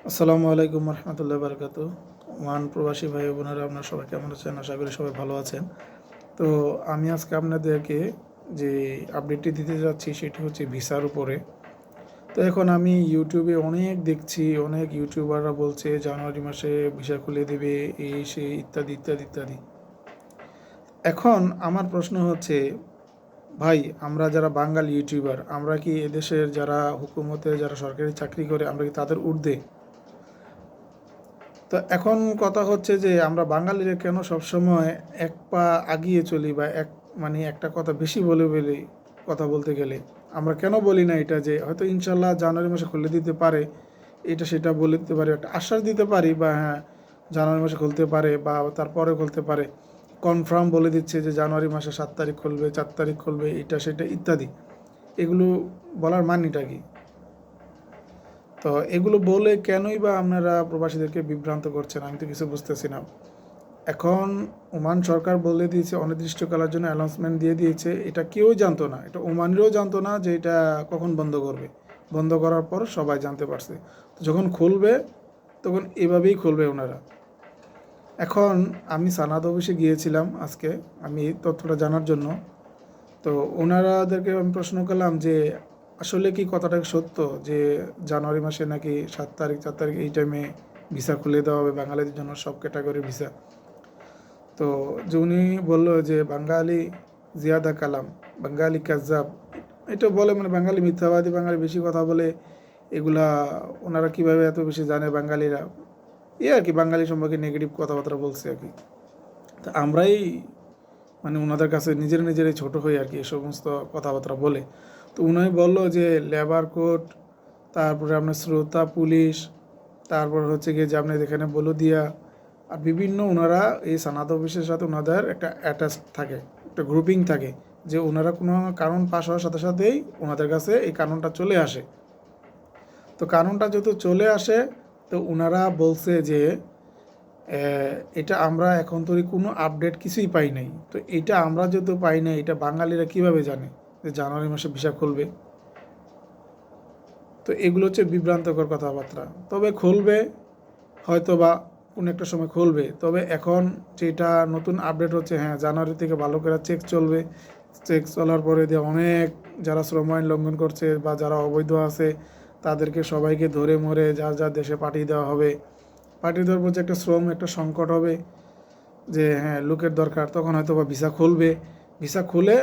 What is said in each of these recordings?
আসসালামু আলাইকুম রহমতুল্লাহ বারকাতু। ওমান প্রবাসী ভাই বোনেরা, আপনারা সবাই কেমন আছেন? আশা করি সবাই ভালো আছেন। তো আমি আজকে আপনাদেরকে যে আপডেটটি দিতে যাচ্ছি সেটি হচ্ছে ভিসার উপরে। তো এখন আমি ইউটিউবে অনেক দেখছি, অনেক ইউটিউবাররা বলছে জানুয়ারি মাসে ভিসা খুলে দেবে, এই সেই ইত্যাদি ইত্যাদি ইত্যাদি। এখন আমার প্রশ্ন হচ্ছে, ভাই আমরা যারা বাঙালি ইউটিউবার, আমরা কি এদেশের যারা হুকুমতে যারা সরকারি চাকরি করে, আমরা কি তাদের ঊর্ধ্বে? তো এখন কথা হচ্ছে যে আমরা বাঙালিরা কেন সবসময় এক পা আগিয়ে চলি, বা একটা কথা বেশি বলে বলি। কথা বলতে গেলে আমরা কেন বলি না এটা, যে হয়তো ইনশাল্লাহ জানুয়ারি মাসে খুলে দিতে পারে, এটা সেটা বলে দিতে পারি, একটা আশ্বাস দিতে পারি, বা হ্যাঁ জানুয়ারি মাসে খুলতে পারে বা তারপরে খুলতে পারে, কনফার্ম বলে দিচ্ছে যে জানুয়ারি মাসে 7 তারিখ খুলবে, 4 তারিখ খুলবে, এটা সেটা ইত্যাদি। এগুলো বলার মানেটা কি? তো এগুলো বলে কেনই বা আপনারা প্রবাসীদেরকে বিভ্রান্ত করছেন, আমি তো কিছু বুঝতেছি না। এখন ওমান সরকার বলে দিয়েছে অনির্দিষ্টকালের জন্য অ্যানাউন্সমেন্ট দিয়ে দিয়েছে, এটা কেউই জানতো না, এটা ওমানেরও জানতো না যে এটা কখন বন্ধ করবে। বন্ধ করার পর সবাই জানতে পারছে, তো যখন খুলবে তখন এভাবেই খুলবে ওনারা। এখন আমি সানাদ অফিসে গিয়েছিলাম আজকে, আমি এই তথ্যটা জানার জন্য। তো ওনারাদেরকে আমি প্রশ্ন করলাম যে আসলে কি কথাটা সত্য, যে জানুয়ারি মাসে নাকি 7 তারিখ 4 তারিখ এই টাইমে ভিসা খুলে দেওয়া হবে বাঙালিদের জন্য, সব ক্যাটাগরির ভিসা। তো যে উনি বললো যে বাঙালি জিয়াদা কালাম, বাঙালি কাজ্জাব, এটা বলে, মানে বাঙালি মিথ্যাবাদী, বাঙালি বেশি কথা বলে। এগুলা ওনারা কীভাবে এত বেশি জানে বাঙালিরা, আর কি বাঙালি সম্পর্কে নেগেটিভ কথাবার্তা বলছে আর কি। তো আমরাই মানে ওনাদের কাছে নিজেরাই ছোট হই আর কি, এ সমস্ত কথাবার্তা বলে। তো উনি বললো যে লেবার কোড, তারপরে আপনার শ্রোতা পুলিশ, তারপর হচ্ছে গিয়ে যে আপনার এখানে বলদিয়া, আর বিভিন্ন ওনারা এই সানাদ অফিসের সাথে ওনাদের একটা অ্যাটাচ থাকে, একটা গ্রুপিং থাকে, যে ওনারা কোনো কারণ পাশ হওয়ার সাথে সাথেই ওনাদের কাছে এই কারণটা চলে আসে। তো কারণটা যেহেতু চলে আসে, তো ওনারা বলছে যে এটা আমরা এখন তৈরি কোনো আপডেট কিছুই পাই নাই। তো এটা আমরা যেহেতু পাই নাই, এটা বাঙালিরা কিভাবে জানে যে জানুয়ারি মাসে ভিসা খুলবে? তো এগুলো হচ্ছে বিভ্রান্তকর কথাবার্তা। তবে খুলবে, হয়তো বা কোনো একটা সময় খুলবে। তবে এখন যেটা নতুন আপডেট হচ্ছে, হ্যাঁ জানুয়ারি থেকে ভালো করে চেক চলবে। চেক চলার পরে দিয়ে অনেক যারা শ্রম আইন লঙ্ঘন করছে বা যারা অবৈধ আছে, তাদেরকে সবাইকে ধরে মরে যার যার দেশে পাঠিয়ে দেওয়া হবে। পাঠিয়ে দেওয়ার পর যে একটা শ্রম একটা সংকট হবে, যে হ্যাঁ লোকের দরকার, তখন হয়তো বা ভিসা খুলবে। ভিসা খুলে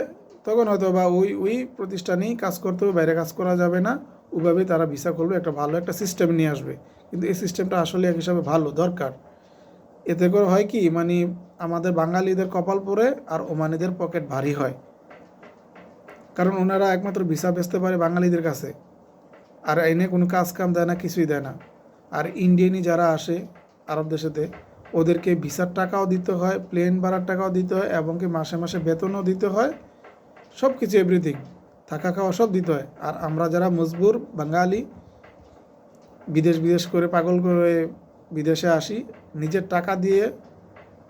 তখন হয়তো বা ওই প্রতিষ্ঠানেই কাজ করতে হবে, বাইরে কাজ করা যাবে না। ওইভাবেই তারা ভিসা খুলবে, একটা ভালো একটা সিস্টেম নিয়ে আসবে। কিন্তু এই সিস্টেমটা আসলে এক হিসাবে ভালো দরকার। এতে করে হয় কি, মানে আমাদের বাঙালিদের কপাল পরে আর ওমানিদের পকেট ভারী হয়। কারণ ওনারা একমাত্র ভিসা বেচতে পারে বাঙালিদের কাছে, আর এনে কোনো কাজ কাম দেয় না, কিছুই দেয় না। আর ইন্ডিয়ানই যারা আসে আরব দেশেতে, ওদেরকে ভিসার টাকাও দিতে হয়, প্লেন ভাড়ার টাকাও দিতে হয়, এবং কি মাসে মাসে বেতনও দিতে হয়, সব কিছু এভরিথিং, থাকা খাওয়া সব দিতে হয়। আর আমরা যারা মজবুর বাঙালি, বিদেশ করে পাগল করে বিদেশে আসি, নিজের টাকা দিয়ে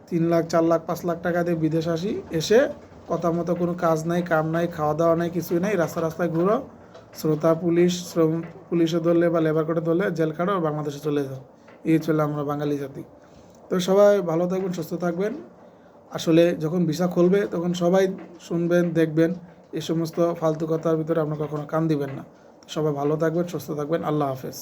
3 লাখ 4 লাখ 5 লাখ টাকা দিয়ে বিদেশ আসি, এসে কথা মতো কোনো কাজ নাই, কাম নাই, খাওয়া দাওয়া নাই, কিছুই নাই, রাস্তায় ঘুরো, শ্রোতা পুলিশ, শ্রম পুলিশে ধরলে বা লেবার কোর্টে ধরলে জেল খাটো, আর বাংলাদেশে চলে যাও। এই চলে আমরা বাঙালি জাতি। তো সবাই ভালো থাকবেন, সুস্থ থাকবেন। আসলে যখন ভিসা খুলবে তখন সবাই শুনবেন, দেখবেন, এই সমস্ত ফালতু কথার ভিতরে আপনারা কখনো কান দিবেন না। সবাই ভালো থাকবেন, সুস্থ থাকবেন। আল্লাহ হাফেজ।